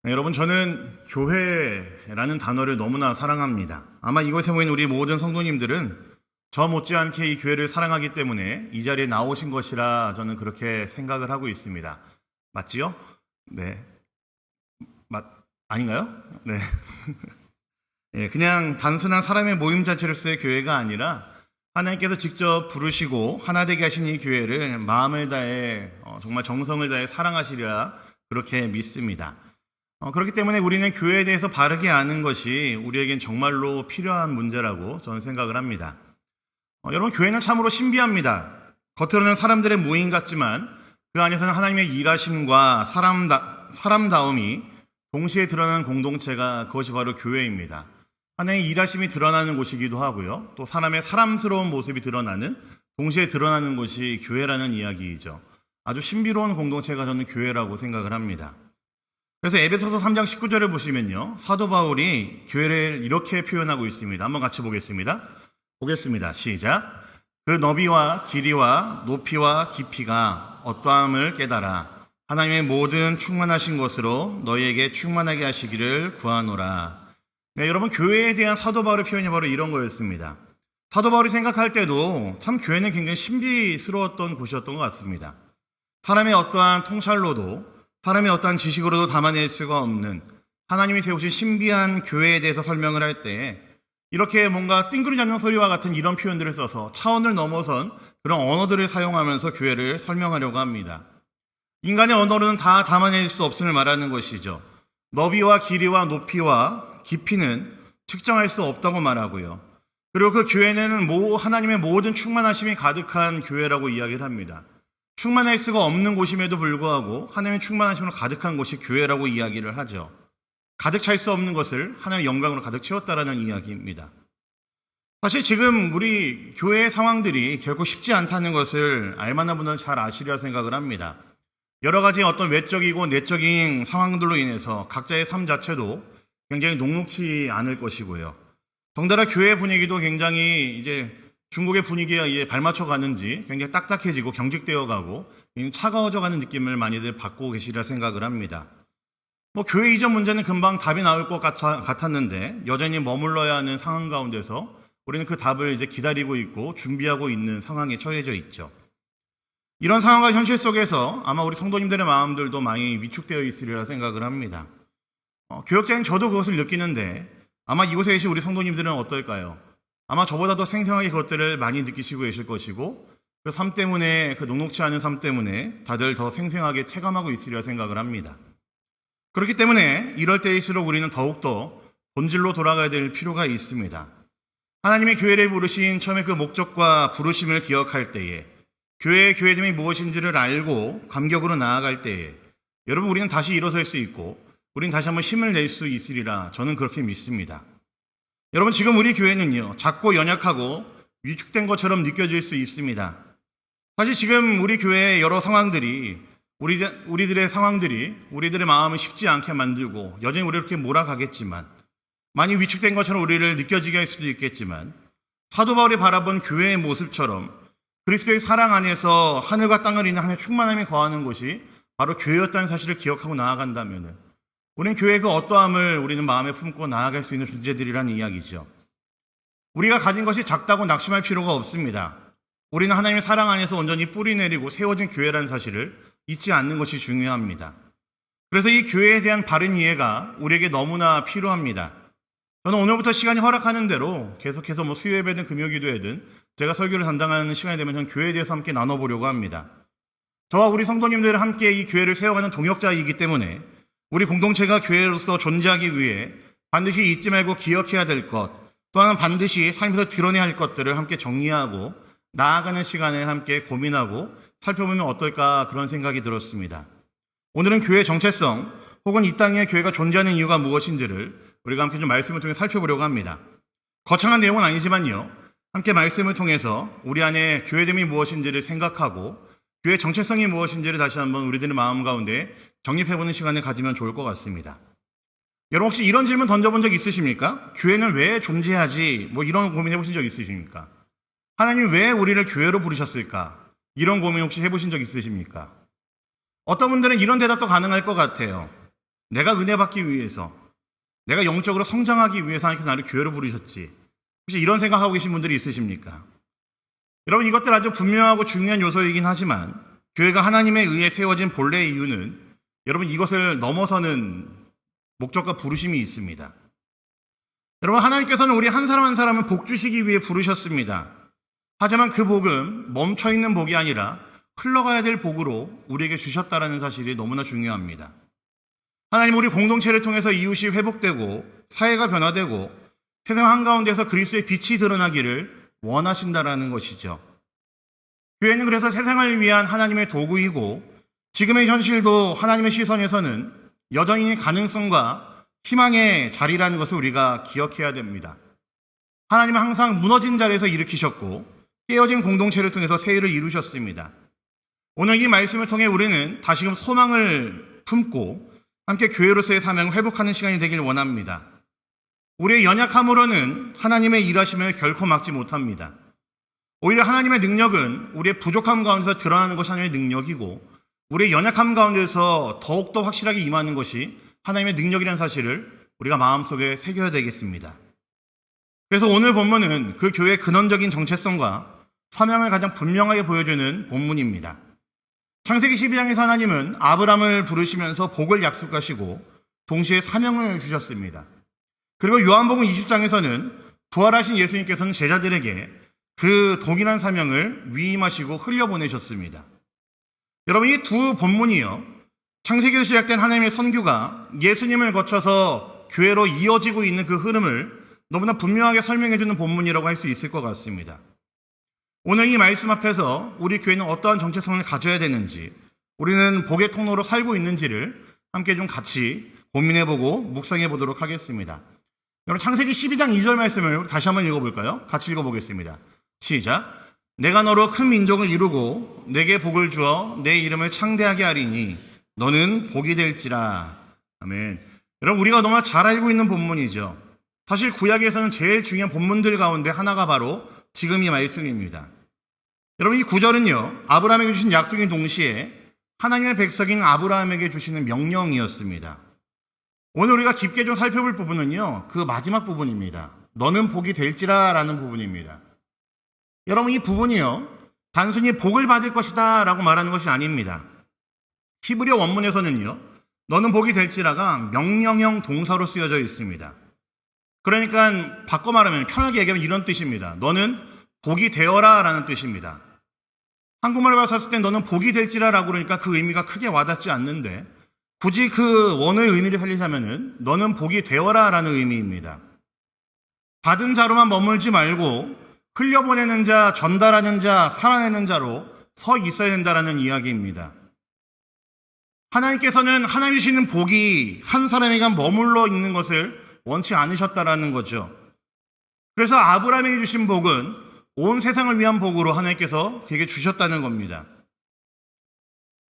네, 여러분, 저는 교회라는 단어를 너무나 사랑합니다. 아마 이곳에 모인 우리 모든 성도님들은 저 못지않게 이 교회를 사랑하기 때문에 이 자리에 나오신 것이라 저는 그렇게 생각을 하고 있습니다. 맞지요? 네. 아닌가요? 네. 예, 그냥 단순한 사람의 모임 자체로서의 교회가 아니라 하나님께서 직접 부르시고 하나 되게 하신 이 교회를 마음을 다해 정말 정성을 다해 사랑하시리라 그렇게 믿습니다. 그렇기 때문에 우리는 교회에 대해서 바르게 아는 것이 우리에겐 정말로 필요한 문제라고 저는 생각을 합니다. 여러분, 교회는 참으로 신비합니다. 겉으로는 사람들의 모임 같지만 그 안에서는 하나님의 일하심과 사람다움이 동시에 드러나는 공동체가 그것이 바로 교회입니다. 하나님의 일하심이 드러나는 곳이기도 하고요. 또 사람의 사람스러운 모습이 동시에 드러나는 곳이 교회라는 이야기이죠. 아주 신비로운 공동체가 저는 교회라고 생각을 합니다. 그래서 에베소서 3장 19절을 보시면요, 사도 바울이 교회를 이렇게 표현하고 있습니다. 한번 같이 보겠습니다. 시작. 그 너비와 길이와 높이와 깊이가 어떠함을 깨달아 하나님의 모든 충만하신 것으로 너희에게 충만하게 하시기를 구하노라. 네, 여러분, 교회에 대한 사도 바울의 표현이 바로 이런 거였습니다. 사도 바울이 생각할 때도 참 교회는 굉장히 신비스러웠던 곳이었던 것 같습니다. 사람의 어떠한 통찰로도 사람의 어떠한 지식으로도 담아낼 수가 없는 하나님이 세우신 신비한 교회에 대해서 설명을 할 때 이렇게 뭔가 띵그리 잡는 소리와 같은 이런 표현들을 써서 차원을 넘어선 그런 언어들을 사용하면서 교회를 설명하려고 합니다. 인간의 언어로는 다 담아낼 수 없음을 말하는 것이죠. 너비와 길이와 높이와 깊이는 측정할 수 없다고 말하고요. 그리고 그 교회는 하나님의 모든 충만하심이 가득한 교회라고 이야기를 합니다. 충만할 수가 없는 곳임에도 불구하고 하나님의 충만하심으로 가득한 곳이 교회라고 이야기를 하죠. 가득 찰 수 없는 것을 하나님의 영광으로 가득 채웠다라는 이야기입니다. 사실 지금 우리 교회의 상황들이 결코 쉽지 않다는 것을 알만한 분들은 잘 아시리라 생각을 합니다. 여러 가지 어떤 외적이고 내적인 상황들로 인해서 각자의 삶 자체도 굉장히 녹록치 않을 것이고요. 덩달아 교회 분위기도 굉장히 이제 중국의 분위기에 발맞춰 가는지 굉장히 딱딱해지고 경직되어 가고 차가워져 가는 느낌을 많이들 받고 계시리라 생각을 합니다. 교회 이전 문제는 금방 답이 나올 것 같았는데 여전히 머물러야 하는 상황 가운데서 우리는 그 답을 이제 기다리고 있고 준비하고 있는 상황에 처해져 있죠. 이런 상황과 현실 속에서 아마 우리 성도님들의 마음들도 많이 위축되어 있으리라 생각을 합니다. 교역자인 저도 그것을 느끼는데 아마 이곳에 계신 우리 성도님들은 어떨까요? 아마 저보다 더 생생하게 그것들을 많이 느끼시고 계실 것이고 그 삶 때문에, 그 녹록치 않은 삶 때문에 다들 더 생생하게 체감하고 있으리라 생각을 합니다. 그렇기 때문에 이럴 때일수록 우리는 더욱더 본질로 돌아가야 될 필요가 있습니다. 하나님의 교회를 부르신 처음에 그 목적과 부르심을 기억할 때에 교회의 교회됨이 무엇인지를 알고 감격으로 나아갈 때에 여러분, 우리는 다시 일어설 수 있고 우리는 다시 한번 힘을 낼 수 있으리라 저는 그렇게 믿습니다. 여러분, 지금 우리 교회는요, 작고 연약하고 위축된 것처럼 느껴질 수 있습니다. 사실 지금 우리 교회의 여러 상황들이 우리들의 상황들이 우리들의 마음을 쉽지 않게 만들고 여전히 우리를 그렇게 몰아가겠지만, 많이 위축된 것처럼 우리를 느껴지게 할 수도 있겠지만, 사도 바울이 바라본 교회의 모습처럼 그리스도의 사랑 안에서 하늘과 땅을 잇는 하나님의 충만함이 거하는 곳이 바로 교회였다는 사실을 기억하고 나아간다면 우리는 교회의 그 어떠함을 우리는 마음에 품고 나아갈 수 있는 존재들이라는 이야기죠. 우리가 가진 것이 작다고 낙심할 필요가 없습니다. 우리는 하나님의 사랑 안에서 온전히 뿌리 내리고 세워진 교회라는 사실을 잊지 않는 것이 중요합니다. 그래서 이 교회에 대한 바른 이해가 우리에게 너무나 필요합니다. 저는 오늘부터 시간이 허락하는 대로 계속해서 수요 예배든 금요 기도회든 제가 설교를 담당하는 시간이 되면 저는 교회에 대해서 함께 나눠보려고 합니다. 저와 우리 성도님들은 함께 이 교회를 세워가는 동역자이기 때문에 우리 공동체가 교회로서 존재하기 위해 반드시 잊지 말고 기억해야 될 것, 또한 반드시 삶에서 드러내야 할 것들을 함께 정리하고 나아가는 시간을 함께 고민하고 살펴보면 어떨까 그런 생각이 들었습니다. 오늘은 교회의 정체성 혹은 이 땅에 교회가 존재하는 이유가 무엇인지를 우리가 함께 좀 말씀을 통해 살펴보려고 합니다. 거창한 내용은 아니지만요, 함께 말씀을 통해서 우리 안에 교회됨이 무엇인지를 생각하고 교회의 정체성이 무엇인지를 다시 한번 우리들의 마음 가운데 정립해보는 시간을 가지면 좋을 것 같습니다. 여러분, 혹시 이런 질문 던져본 적 있으십니까? 교회는 왜 존재하지? 이런 고민 해보신 적 있으십니까? 하나님이 왜 우리를 교회로 부르셨을까? 이런 고민 혹시 해보신 적 있으십니까? 어떤 분들은 이런 대답도 가능할 것 같아요. 내가 은혜 받기 위해서, 내가 영적으로 성장하기 위해서 하나님께서 나를 교회로 부르셨지. 혹시 이런 생각하고 계신 분들이 있으십니까? 여러분, 이것들 아주 분명하고 중요한 요소이긴 하지만 교회가 하나님에 의해 세워진 본래의 이유는 여러분 이것을 넘어서는 목적과 부르심이 있습니다. 여러분, 하나님께서는 우리 한 사람 한 사람을 복 주시기 위해 부르셨습니다. 하지만 그 복은 멈춰있는 복이 아니라 흘러가야 될 복으로 우리에게 주셨다는 사실이 너무나 중요합니다. 하나님 우리 공동체를 통해서 이웃이 회복되고 사회가 변화되고 세상 한가운데서 그리스도의 빛이 드러나기를 원하신다라는 것이죠. 교회는 그래서 세상을 위한 하나님의 도구이고 지금의 현실도 하나님의 시선에서는 여전히 가능성과 희망의 자리라는 것을 우리가 기억해야 됩니다. 하나님은 항상 무너진 자리에서 일으키셨고 깨어진 공동체를 통해서 세일을 이루셨습니다. 오늘 이 말씀을 통해 우리는 다시금 소망을 품고 함께 교회로서의 사명을 회복하는 시간이 되길 원합니다. 우리의 연약함으로는 하나님의 일하심을 결코 막지 못합니다. 오히려 하나님의 능력은 우리의 부족함 가운데서 드러나는 것이 하나님의 능력이고 우리의 연약함 가운데서 더욱더 확실하게 임하는 것이 하나님의 능력이라는 사실을 우리가 마음속에 새겨야 되겠습니다. 그래서 오늘 본문은 그 교회의 근원적인 정체성과 사명을 가장 분명하게 보여주는 본문입니다. 창세기 12장에서 하나님은 아브람을 부르시면서 복을 약속하시고 동시에 사명을 주셨습니다. 그리고 요한복음 20장에서는 부활하신 예수님께서는 제자들에게 그 동일한 사명을 위임하시고 흘려보내셨습니다. 여러분, 이 두 본문이요, 창세기에서 시작된 하나님의 선교가 예수님을 거쳐서 교회로 이어지고 있는 그 흐름을 너무나 분명하게 설명해주는 본문이라고 할 수 있을 것 같습니다. 오늘 이 말씀 앞에서 우리 교회는 어떠한 정체성을 가져야 되는지, 우리는 복의 통로로 살고 있는지를 함께 좀 같이 고민해보고 묵상해보도록 하겠습니다. 여러분, 창세기 12장 2절 말씀을 다시 한번 읽어볼까요? 같이 읽어보겠습니다. 시작. 내가 너로 큰 민족을 이루고 내게 복을 주어 내 이름을 창대하게 하리니 너는 복이 될지라. 아멘. 여러분, 우리가 너무나 잘 알고 있는 본문이죠. 사실 구약에서는 제일 중요한 본문들 가운데 하나가 바로 지금 이 말씀입니다. 여러분, 이 구절은요, 아브라함에게 주신 약속인 동시에 하나님의 백성인 아브라함에게 주시는 명령이었습니다. 오늘 우리가 깊게 좀 살펴볼 부분은요, 그 마지막 부분입니다. 너는 복이 될지라 라는 부분입니다. 여러분, 이 부분이요, 단순히 복을 받을 것이다 라고 말하는 것이 아닙니다. 히브리어 원문에서는요, 너는 복이 될지라가 명령형 동사로 쓰여져 있습니다. 그러니까 바꿔 말하면, 편하게 얘기하면 이런 뜻입니다. 너는 복이 되어라 라는 뜻입니다. 한국말로 봤을 때 너는 복이 될지라 라고 그러니까 그 의미가 크게 와닿지 않는데, 굳이 그 원어의 의미를 살리자면은 너는 복이 되어라 라는 의미입니다. 받은 자로만 머물지 말고 흘려보내는 자, 전달하는 자, 살아내는 자로 서 있어야 된다라는 이야기입니다. 하나님께서는 하나님 주시는 복이 한 사람에게 머물러 있는 것을 원치 않으셨다라는 거죠. 그래서 아브라함에게 주신 복은 온 세상을 위한 복으로 하나님께서 그에게 주셨다는 겁니다.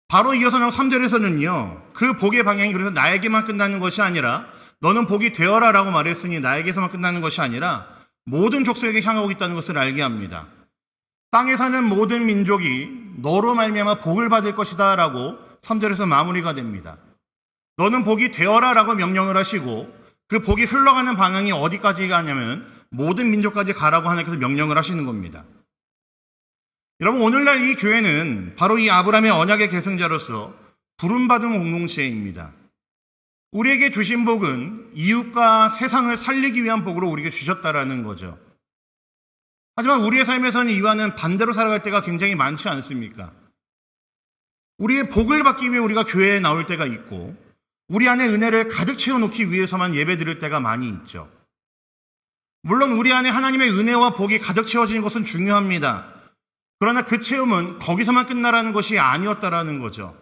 바로 이어서 3절에서는요, 그 복의 방향이 그래서 나에게만 끝나는 것이 아니라 너는 복이 되어라 라고 말했으니 나에게서만 끝나는 것이 아니라 모든 족속에게 향하고 있다는 것을 알게 합니다. 땅에 사는 모든 민족이 너로 말미암아 복을 받을 것이다 라고 3절에서 마무리가 됩니다. 너는 복이 되어라 라고 명령을 하시고 그 복이 흘러가는 방향이 어디까지 가냐면 모든 민족까지 가라고 하나님께서 명령을 하시는 겁니다. 여러분, 오늘날 이 교회는 바로 이 아브라함의 언약의 계승자로서 부름받은 공동체입니다. 우리에게 주신 복은 이웃과 세상을 살리기 위한 복으로 우리에게 주셨다라는 거죠. 하지만 우리의 삶에서는 이와는 반대로 살아갈 때가 굉장히 많지 않습니까? 우리의 복을 받기 위해 우리가 교회에 나올 때가 있고 우리 안에 은혜를 가득 채워놓기 위해서만 예배 드릴 때가 많이 있죠. 물론 우리 안에 하나님의 은혜와 복이 가득 채워지는 것은 중요합니다. 그러나 그 체험은 거기서만 끝나라는 것이 아니었다라는 거죠.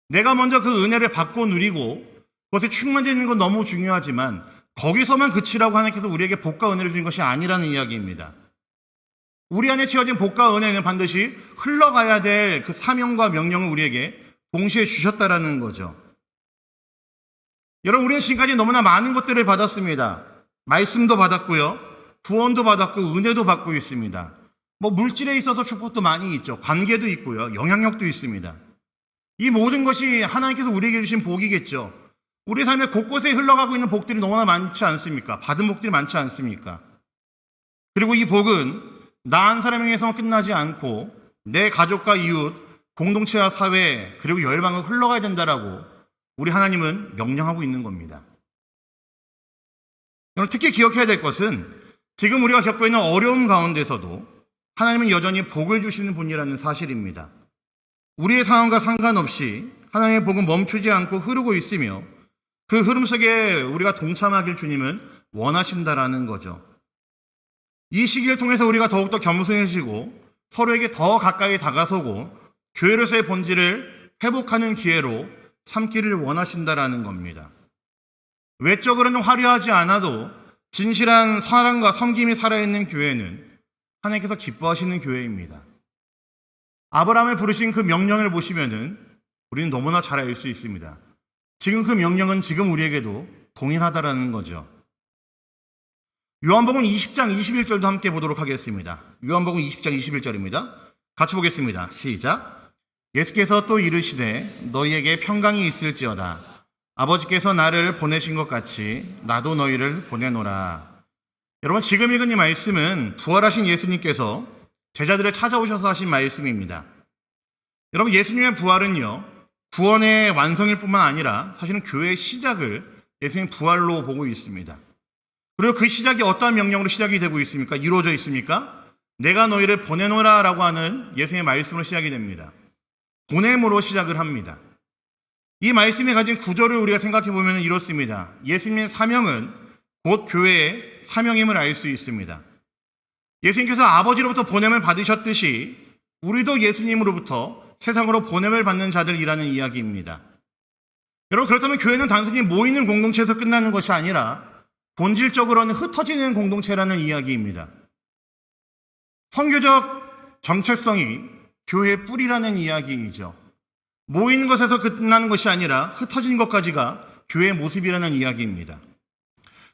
내가 먼저 그 은혜를 받고 누리고 그것에 충만해지는 건 너무 중요하지만 거기서만 그치라고 하나님께서 우리에게 복과 은혜를 주는 것이 아니라는 이야기입니다. 우리 안에 채워진 복과 은혜는 반드시 흘러가야 될 그 사명과 명령을 우리에게 동시에 주셨다라는 거죠. 여러분, 우리는 지금까지 너무나 많은 것들을 받았습니다. 말씀도 받았고요, 구원도 받았고 은혜도 받고 있습니다. 물질에 있어서 축복도 많이 있죠. 관계도 있고요, 영향력도 있습니다. 이 모든 것이 하나님께서 우리에게 주신 복이겠죠. 우리 삶의 곳곳에 흘러가고 있는 복들이 너무나 많지 않습니까? 받은 복들이 많지 않습니까? 그리고 이 복은 나 한 사람에 의해서만 끝나지 않고 내 가족과 이웃, 공동체와 사회, 그리고 열방을 흘러가야 된다라고 우리 하나님은 명령하고 있는 겁니다. 특히 기억해야 될 것은 지금 우리가 겪고 있는 어려움 가운데서도 하나님은 여전히 복을 주시는 분이라는 사실입니다. 우리의 상황과 상관없이 하나님의 복은 멈추지 않고 흐르고 있으며 그 흐름 속에 우리가 동참하길 주님은 원하신다라는 거죠. 이 시기를 통해서 우리가 더욱더 겸손해지고 서로에게 더 가까이 다가서고 교회로서의 본질을 회복하는 기회로 삼기를 원하신다라는 겁니다. 외적으로는 화려하지 않아도 진실한 사랑과 섬김이 살아있는 교회는 하나님께서 기뻐하시는 교회입니다. 아브라함을 부르신 그 명령을 보시면은 우리는 너무나 잘 알 수 있습니다. 지금 그 명령은 지금 우리에게도 동일하다라는 거죠. 요한복음 20장 21절도 함께 보도록 하겠습니다. 요한복음 20장 21절입니다. 같이 보겠습니다. 시작. 예수께서 또 이르시되 너희에게 평강이 있을지어다. 아버지께서 나를 보내신 것 같이 나도 너희를 보내노라. 여러분, 지금 읽은 이 말씀은 부활하신 예수님께서 제자들을 찾아오셔서 하신 말씀입니다. 여러분, 예수님의 부활은요, 구원의 완성일 뿐만 아니라 사실은 교회의 시작을 예수님 부활로 보고 있습니다. 그리고 그 시작이 어떠한 명령으로 시작이 되고 있습니까? 이루어져 있습니까? 내가 너희를 보내노라 라고 하는 예수님의 말씀으로 시작이 됩니다. 보냄으로 시작을 합니다. 이 말씀이 가진 구조를 우리가 생각해 보면 이렇습니다. 예수님의 사명은 곧 교회의 사명임을 알 수 있습니다. 예수님께서 아버지로부터 보냄을 받으셨듯이 우리도 예수님으로부터 세상으로 보냄을 받는 자들이라는 이야기입니다. 여러분, 그렇다면 교회는 단순히 모이는 공동체에서 끝나는 것이 아니라 본질적으로는 흩어지는 공동체라는 이야기입니다. 선교적 정체성이 교회의 뿌리라는 이야기이죠. 모이는 것에서 끝나는 것이 아니라 흩어지는 것까지가 교회의 모습이라는 이야기입니다.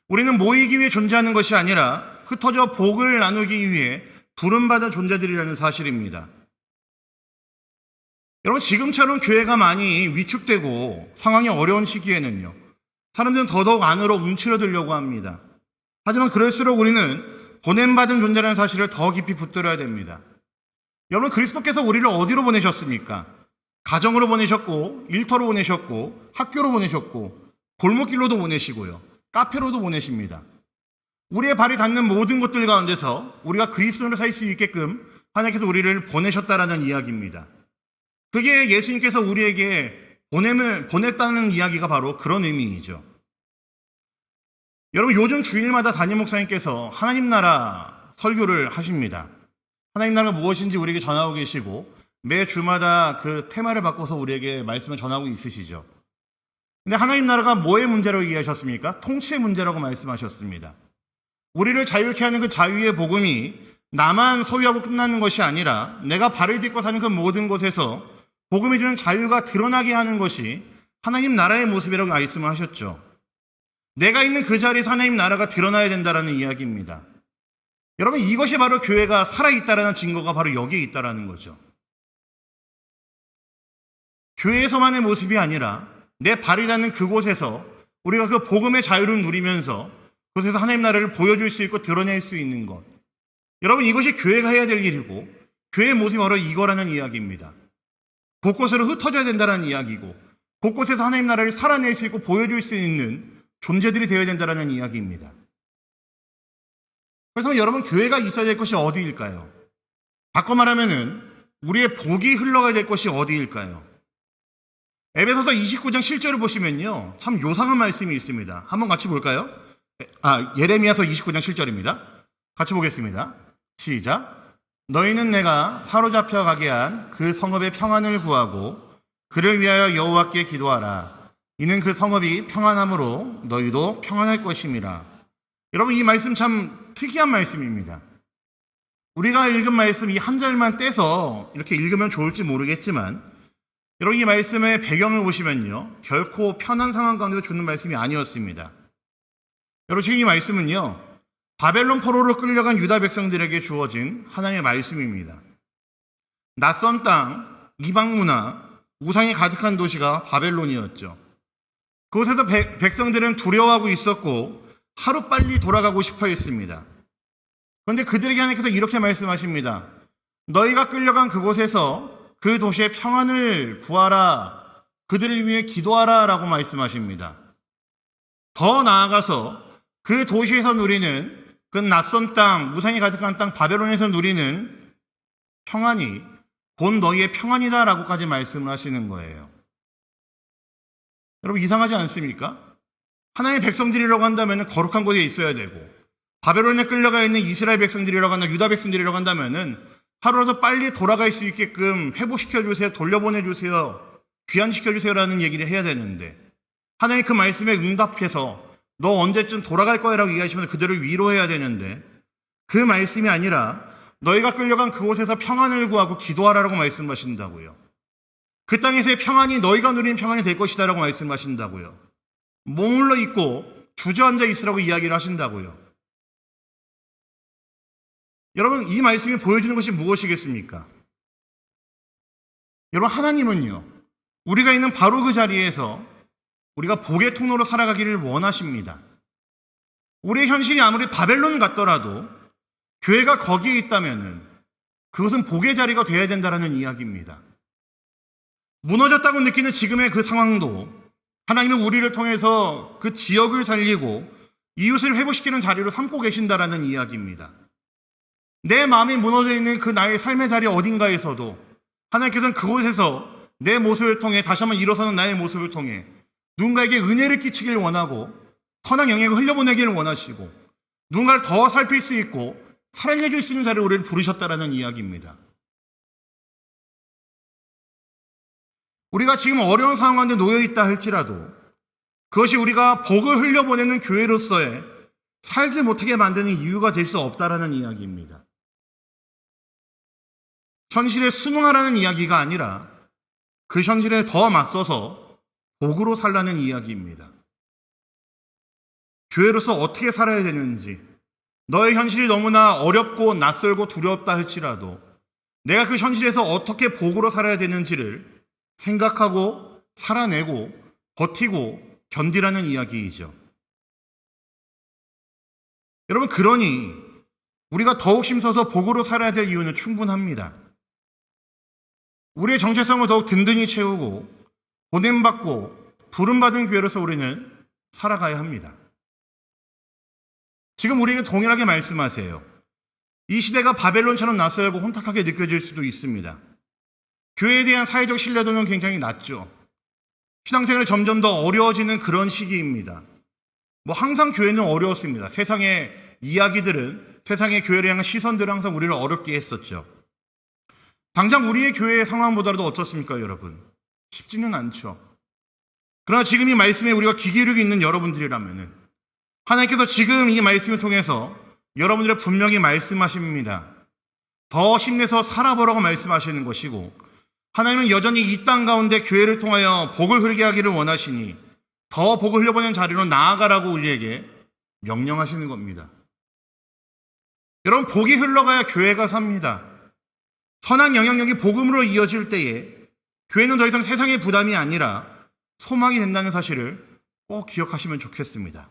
우리는 모이기 위해 존재하는 것이 아니라 흩어져 복을 나누기 위해 부름받은 존재들이라는 사실입니다. 여러분, 지금처럼 교회가 많이 위축되고 상황이 어려운 시기에는요, 사람들은 더더욱 안으로 움츠러들려고 합니다. 하지만 그럴수록 우리는 보냄받은 존재라는 사실을 더 깊이 붙들어야 됩니다. 여러분, 그리스도께서 우리를 어디로 보내셨습니까? 가정으로 보내셨고, 일터로 보내셨고, 학교로 보내셨고, 골목길로도 보내시고요, 카페로도 보내십니다. 우리의 발이 닿는 모든 곳들 가운데서 우리가 그리스도로 살 수 있게끔 하나님께서 우리를 보내셨다라는 이야기입니다. 그게 예수님께서 우리에게 보냈다는 이야기가 바로 그런 의미이죠. 여러분, 요즘 주일마다 담임 목사님께서 하나님 나라 설교를 하십니다. 하나님 나라가 무엇인지 우리에게 전하고 계시고 매 주마다 그 테마를 바꿔서 우리에게 말씀을 전하고 있으시죠. 근데 하나님 나라가 뭐의 문제라고 얘기하셨습니까? 통치의 문제라고 말씀하셨습니다. 우리를 자유케 하는 그 자유의 복음이 나만 소유하고 끝나는 것이 아니라 내가 발을 딛고 사는 그 모든 곳에서 복음이 주는 자유가 드러나게 하는 것이 하나님 나라의 모습이라고 말씀을 하셨죠. 내가 있는 그 자리에서 하나님 나라가 드러나야 된다는 이야기입니다. 여러분, 이것이 바로 교회가 살아있다는 증거가 바로 여기에 있다는 거죠. 교회에서만의 모습이 아니라 내 발이 닿는 그곳에서 우리가 그 복음의 자유를 누리면서 그곳에서 하나님 나라를 보여줄 수 있고 드러낼 수 있는 것. 여러분, 이것이 교회가 해야 될 일이고 교회의 모습이 바로 이거라는 이야기입니다. 곳곳으로 흩어져야 된다는 이야기고 곳곳에서 하나님 나라를 살아낼 수 있고 보여줄 수 있는 존재들이 되어야 된다는 이야기입니다. 그래서 여러분, 교회가 있어야 될 것이 어디일까요? 바꿔 말하면은 우리의 복이 흘러가야 될 것이 어디일까요? 에베소서 29장 7절을 보시면요, 참 요상한 말씀이 있습니다. 한번 같이 볼까요? 예레미야서 29장 7절입니다. 같이 보겠습니다. 시작. 너희는 내가 사로잡혀 가게 한 그 성읍의 평안을 구하고 그를 위하여 여호와께 기도하라. 이는 그 성읍이 평안함으로 너희도 평안할 것임이라. 여러분, 이 말씀 참 특이한 말씀입니다. 우리가 읽은 말씀 이 한 절만 떼서 이렇게 읽으면 좋을지 모르겠지만, 여러분, 이 말씀의 배경을 보시면요, 결코 편한 상황 가운데서 주는 말씀이 아니었습니다. 여러분, 지금 이 말씀은요, 바벨론 포로로 끌려간 유다 백성들에게 주어진 하나님의 말씀입니다. 낯선 땅, 이방 문화, 우상이 가득한 도시가 바벨론이었죠. 그곳에서 백성들은 두려워하고 있었고 하루빨리 돌아가고 싶어 했습니다. 그런데 그들에게 하나님께서 이렇게 말씀하십니다. 너희가 끌려간 그곳에서 그 도시의 평안을 구하라. 그들을 위해 기도하라 라고 말씀하십니다. 더 나아가서 그 도시에서 누리는 그 낯선 땅, 무상이 가득한 땅 바벨론에서 누리는 평안이 곧 너희의 평안이다 라고까지 말씀을 하시는 거예요. 여러분 이상하지 않습니까? 하나님의 백성들이라고 한다면 거룩한 곳에 있어야 되고 바벨론에 끌려가 있는 이스라엘 백성들이라고 한다면 유다 백성들이라고 한다면 하루라도 빨리 돌아갈 수 있게끔 회복시켜주세요, 돌려보내주세요, 귀환시켜주세요라는 얘기를 해야 되는데 하나님 그 말씀에 응답해서 너 언제쯤 돌아갈 거야 라고 얘기하시면 그들을 위로해야 되는데 그 말씀이 아니라 너희가 끌려간 그곳에서 평안을 구하고 기도하라고 말씀하신다고요. 그 땅에서의 평안이 너희가 누리는 평안이 될 것이다 라고 말씀하신다고요. 머물러 있고 주저앉아 있으라고 이야기를 하신다고요. 여러분 이 말씀이 보여주는 것이 무엇이겠습니까? 여러분 하나님은요 우리가 있는 바로 그 자리에서 우리가 복의 통로로 살아가기를 원하십니다. 우리의 현실이 아무리 바벨론 같더라도 교회가 거기에 있다면 그것은 복의 자리가 되어야 된다는 이야기입니다. 무너졌다고 느끼는 지금의 그 상황도 하나님은 우리를 통해서 그 지역을 살리고 이웃을 회복시키는 자리로 삼고 계신다라는 이야기입니다. 내 마음이 무너져 있는 그 나의 삶의 자리 어딘가에서도 하나님께서는 그곳에서 내 모습을 통해 다시 한번 일어서는 나의 모습을 통해 누군가에게 은혜를 끼치길 원하고 선한 영향을 흘려보내기를 원하시고 누군가를 더 살필 수 있고 사랑해 줄 수 있는 자리를 우리를 부르셨다라는 이야기입니다. 우리가 지금 어려운 상황 가운데 놓여있다 할지라도 그것이 우리가 복을 흘려보내는 교회로서의 살지 못하게 만드는 이유가 될 수 없다라는 이야기입니다. 현실에 순응하라는 이야기가 아니라 그 현실에 더 맞서서 복으로 살라는 이야기입니다. 교회로서 어떻게 살아야 되는지, 너의 현실이 너무나 어렵고 낯설고 두렵다 할지라도 내가 그 현실에서 어떻게 복으로 살아야 되는지를 생각하고 살아내고 버티고 견디라는 이야기이죠. 여러분, 그러니 우리가 더욱 힘써서 복으로 살아야 될 이유는 충분합니다. 우리의 정체성을 더욱 든든히 채우고 보냄받고 부름받은 교회로서 우리는 살아가야 합니다. 지금 우리에게 동일하게 말씀하세요. 이 시대가 바벨론처럼 낯설고 혼탁하게 느껴질 수도 있습니다. 교회에 대한 사회적 신뢰도는 굉장히 낮죠. 신앙생활이 점점 더 어려워지는 그런 시기입니다. 항상 교회는 어려웠습니다. 세상의 이야기들은, 세상의 교회를 향한 시선들은 항상 우리를 어렵게 했었죠. 당장 우리의 교회의 상황보다도 어떻습니까, 여러분? 쉽지는 않죠. 그러나 지금 이 말씀에 우리가 귀 기울이고 있는 여러분들이라면 하나님께서 지금 이 말씀을 통해서 여러분들의 분명히 말씀하십니다. 더 힘내서 살아보라고 말씀하시는 것이고, 하나님은 여전히 이 땅 가운데 교회를 통하여 복을 흐르게 하기를 원하시니 더 복을 흘려보낸 자리로 나아가라고 우리에게 명령하시는 겁니다. 여러분, 복이 흘러가야 교회가 삽니다. 선한 영향력이 복음으로 이어질 때에 교회는 더 이상 세상의 부담이 아니라 소망이 된다는 사실을 꼭 기억하시면 좋겠습니다.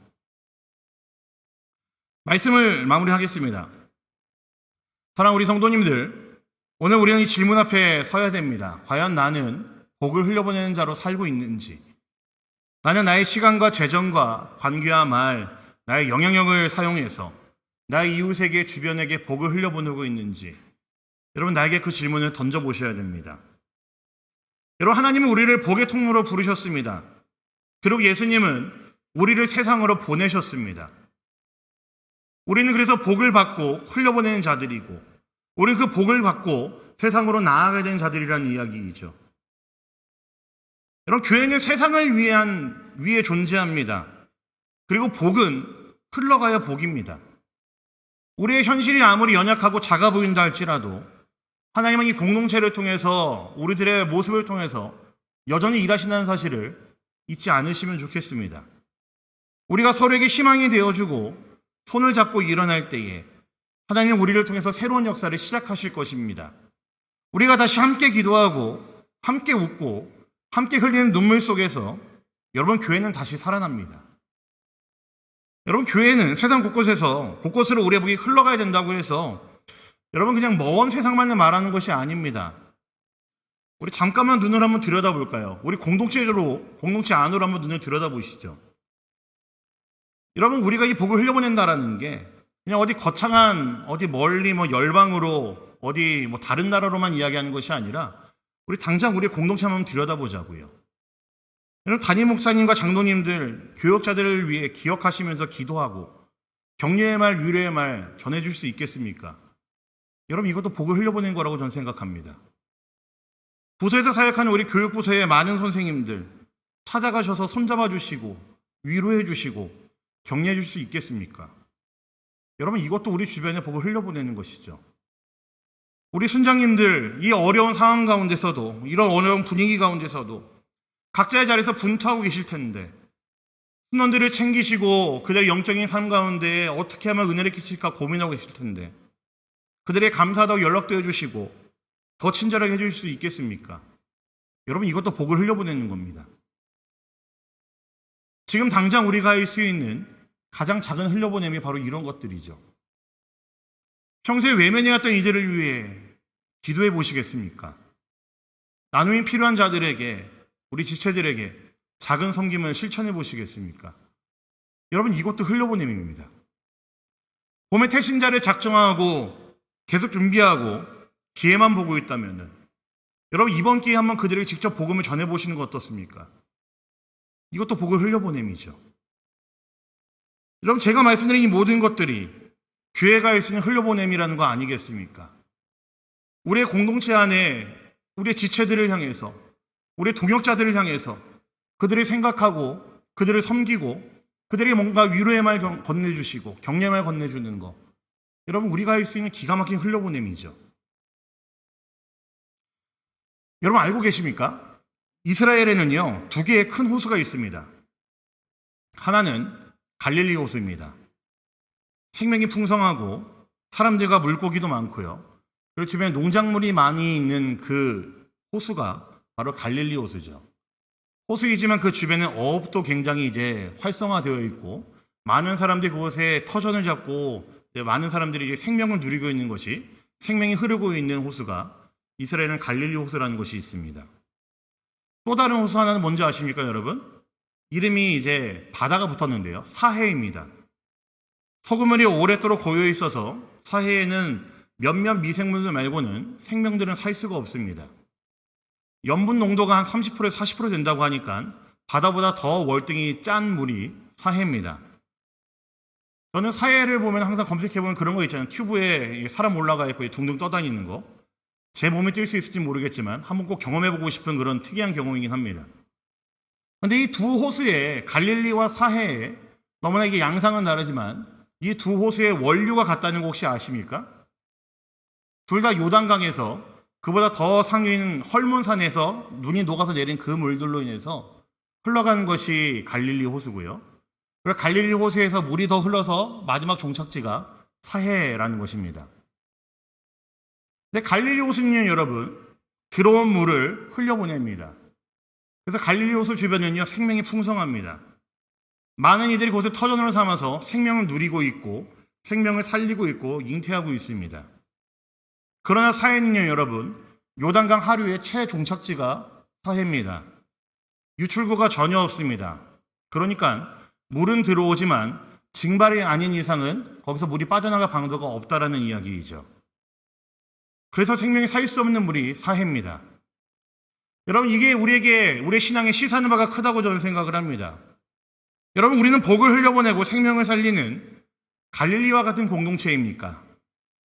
말씀을 마무리하겠습니다. 사랑하는 우리 성도님들, 오늘 우리는 이 질문 앞에 서야 됩니다. 과연 나는 복을 흘려보내는 자로 살고 있는지, 나는 나의 시간과 재정과 관계와 말, 나의 영향력을 사용해서 나의 이웃에게, 주변에게 복을 흘려보내고 있는지, 여러분 나에게 그 질문을 던져보셔야 됩니다. 여러분, 하나님은 우리를 복의 통로로 부르셨습니다. 그리고 예수님은 우리를 세상으로 보내셨습니다. 우리는 그래서 복을 받고 흘려보내는 자들이고, 우리는 그 복을 받고 세상으로 나아가야 되는 자들이라는 이야기이죠. 여러분, 교회는 세상을 위해 존재합니다. 그리고 복은 흘러가야 복입니다. 우리의 현실이 아무리 연약하고 작아 보인다 할지라도 하나님은 이 공동체를 통해서, 우리들의 모습을 통해서 여전히 일하신다는 사실을 잊지 않으시면 좋겠습니다. 우리가 서로에게 희망이 되어주고 손을 잡고 일어날 때에 하나님은 우리를 통해서 새로운 역사를 시작하실 것입니다. 우리가 다시 함께 기도하고 함께 웃고 함께 흘리는 눈물 속에서 여러분, 교회는 다시 살아납니다. 여러분, 교회는 세상 곳곳으로 우리의 복이 흘러가야 된다고 해서 여러분 그냥 먼 세상만을 말하는 것이 아닙니다. 우리 잠깐만 눈을 한번 들여다볼까요? 우리 공동체 안으로 한번 눈을 들여다보시죠. 여러분, 우리가 이 복을 흘려보낸다라는 게 그냥 어디 거창한 어디 멀리 열방으로 어디 다른 나라로만 이야기하는 것이 아니라 우리 당장 우리 공동체 한번 들여다보자고요. 여러분, 담임 목사님과 장로님들, 교역자들을 위해 기억하시면서 기도하고 격려의 말, 위로의 말 전해줄 수 있겠습니까? 여러분, 이것도 복을 흘려보낸 거라고 저는 생각합니다. 부서에서 사역하는 우리 교육부서의 많은 선생님들 찾아가셔서 손잡아 주시고 위로해 주시고 격려해 줄 수 있겠습니까? 여러분, 이것도 우리 주변에 복을 흘려보내는 것이죠. 우리 순장님들, 이 어려운 상황 가운데서도, 이런 어려운 분위기 가운데서도 각자의 자리에서 분투하고 계실 텐데 순원들을 챙기시고 그들의 영적인 삶 가운데 어떻게 하면 은혜를 끼칠까 고민하고 계실 텐데 그들의 감사하다고 연락도 해주시고 더 친절하게 해줄 수 있겠습니까? 여러분, 이것도 복을 흘려보내는 겁니다. 지금 당장 우리가 할 수 있는 가장 작은 흘려보냄이 바로 이런 것들이죠. 평소에 외면해왔던 이들을 위해 기도해 보시겠습니까? 나눔이 필요한 자들에게, 우리 지체들에게 작은 섬김을 실천해 보시겠습니까? 여러분, 이것도 흘려보냄입니다. 봄에 태신자를 작정하고 계속 준비하고 기회만 보고 있다면 여러분, 이번 기회에 한번 그들에게 직접 복음을 전해보시는 거 어떻습니까? 이것도 복을 흘려보냄이죠. 여러분, 제가 말씀드린 이 모든 것들이 교회가 할 수 있는 흘려보냄이라는 거 아니겠습니까? 우리의 공동체 안에 우리의 지체들을 향해서, 우리의 동역자들을 향해서 그들을 생각하고 그들을 섬기고 그들에게 뭔가 위로의 말 건네주시고 격려의 말 건네주는 거, 여러분, 우리가 할 수 있는 기가 막힌 흘려보냄이죠. 여러분, 알고 계십니까? 이스라엘에는요, 두 개의 큰 호수가 있습니다. 하나는 갈릴리 호수입니다. 생명이 풍성하고 사람들과 물고기도 많고요. 그리고 주변에 농작물이 많이 있는 그 호수가 바로 갈릴리 호수죠. 호수이지만 그 주변에 어업도 굉장히 이제 활성화되어 있고 많은 사람들이 그곳에 터전을 잡고 많은 사람들이 이제 생명을 누리고 있는 것이, 생명이 흐르고 있는 호수가 이스라엘은 갈릴리 호수라는 곳이 있습니다. 또 다른 호수 하나는 뭔지 아십니까, 여러분? 이름이 이제 바다가 붙었는데요. 사해입니다. 소금물이 오랫도록 고여 있어서 사해에는 몇몇 미생물들 말고는 생명들은 살 수가 없습니다. 염분 농도가 한 30%에서 40% 된다고 하니까 바다보다 더 월등히 짠 물이 사해입니다. 저는 사해를 보면 항상 검색해보면 그런 거 있잖아요. 튜브에 사람 올라가 있고 둥둥 떠다니는 거. 제 몸에 뛸 수 있을지 모르겠지만 한번 꼭 경험해보고 싶은 그런 특이한 경험이긴 합니다. 그런데 이 두 호수에, 갈릴리와 사해에 너무나 이게 양상은 다르지만 이 두 호수의 원류가 같다는 거 혹시 아십니까? 둘 다 요단강에서, 그보다 더 상류에 있는 헐몬산에서 눈이 녹아서 내린 그 물들로 인해서 흘러가는 것이 갈릴리 호수고요. 그리고 갈릴리 호수에서 물이 더 흘러서 마지막 종착지가 사해라는 것입니다. 근데 갈릴리 호수는요, 여러분, 들어온 물을 흘려보냅니다. 그래서 갈릴리 호수 주변은요, 생명이 풍성합니다. 많은 이들이 그곳을 터전으로 삼아서 생명을 누리고 있고 생명을 살리고 있고 잉태하고 있습니다. 그러나 사해는요, 여러분, 요단강 하류의 최종착지가 사해입니다. 유출구가 전혀 없습니다. 그러니까 물은 들어오지만 징발이 아닌 이상은 거기서 물이 빠져나갈 방도가 없다라는 이야기이죠. 그래서 생명이 살 수 없는 물이 사해입니다. 여러분, 이게 우리의 신앙에 시사하는 바가 크다고 저는 생각을 합니다. 여러분, 우리는 복을 흘려보내고 생명을 살리는 갈릴리와 같은 공동체입니까?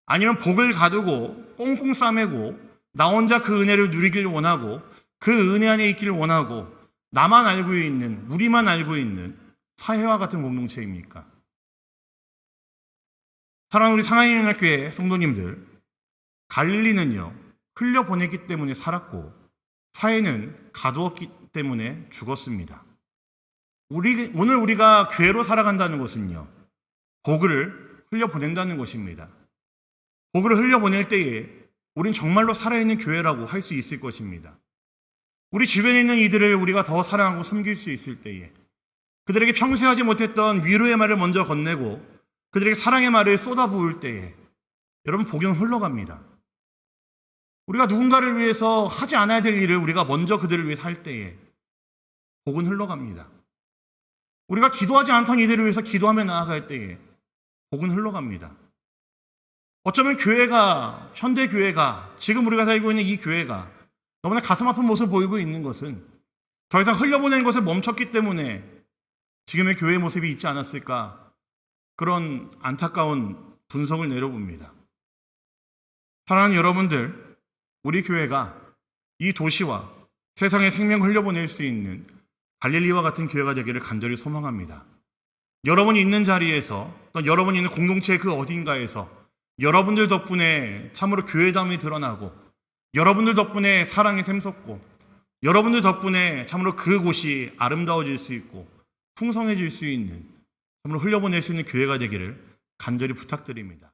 아니면 복을 가두고 꽁꽁 싸매고 나 혼자 그 은혜를 누리길 원하고 그 은혜 안에 있기를 원하고 나만 알고 있는, 우리만 알고 있는 사해와 같은 공동체입니까? 사랑하는 우리 상하이연합교회 성도님들, 갈릴리는요, 흘려보냈기 때문에 살았고 사해는 가두었기 때문에 죽었습니다. 오늘 우리가 교회로 살아간다는 것은요, 복을 흘려보낸다는 것입니다. 복을 흘려보낼 때에 우린 정말로 살아있는 교회라고 할 수 있을 것입니다. 우리 주변에 있는 이들을 우리가 더 사랑하고 섬길 수 있을 때에, 그들에게 평소에 하지 못했던 위로의 말을 먼저 건네고 그들에게 사랑의 말을 쏟아부을 때에 여러분, 복은 흘러갑니다. 우리가 누군가를 위해서 하지 않아야 될 일을 우리가 먼저 그들을 위해서 할 때에 복은 흘러갑니다. 우리가 기도하지 않던 이들을 위해서 기도하며 나아갈 때에 복은 흘러갑니다. 어쩌면 교회가, 현대교회가, 지금 우리가 살고 있는 이 교회가 너무나 가슴 아픈 모습을 보이고 있는 것은 더 이상 흘려보내는 것을 멈췄기 때문에 지금의 교회의 모습이 있지 않았을까, 그런 안타까운 분석을 내려봅니다. 사랑하는 여러분들, 우리 교회가 이 도시와 세상의 생명을 흘려보낼 수 있는 갈릴리와 같은 교회가 되기를 간절히 소망합니다. 여러분이 있는 자리에서, 또 여러분이 있는 공동체의 그 어딘가에서 여러분들 덕분에 참으로 교회담이 드러나고, 여러분들 덕분에 사랑이 샘솟고, 여러분들 덕분에 참으로 그곳이 아름다워질 수 있고 풍성해질 수 있는, 참으로 흘려보낼 수 있는 교회가 되기를 간절히 부탁드립니다.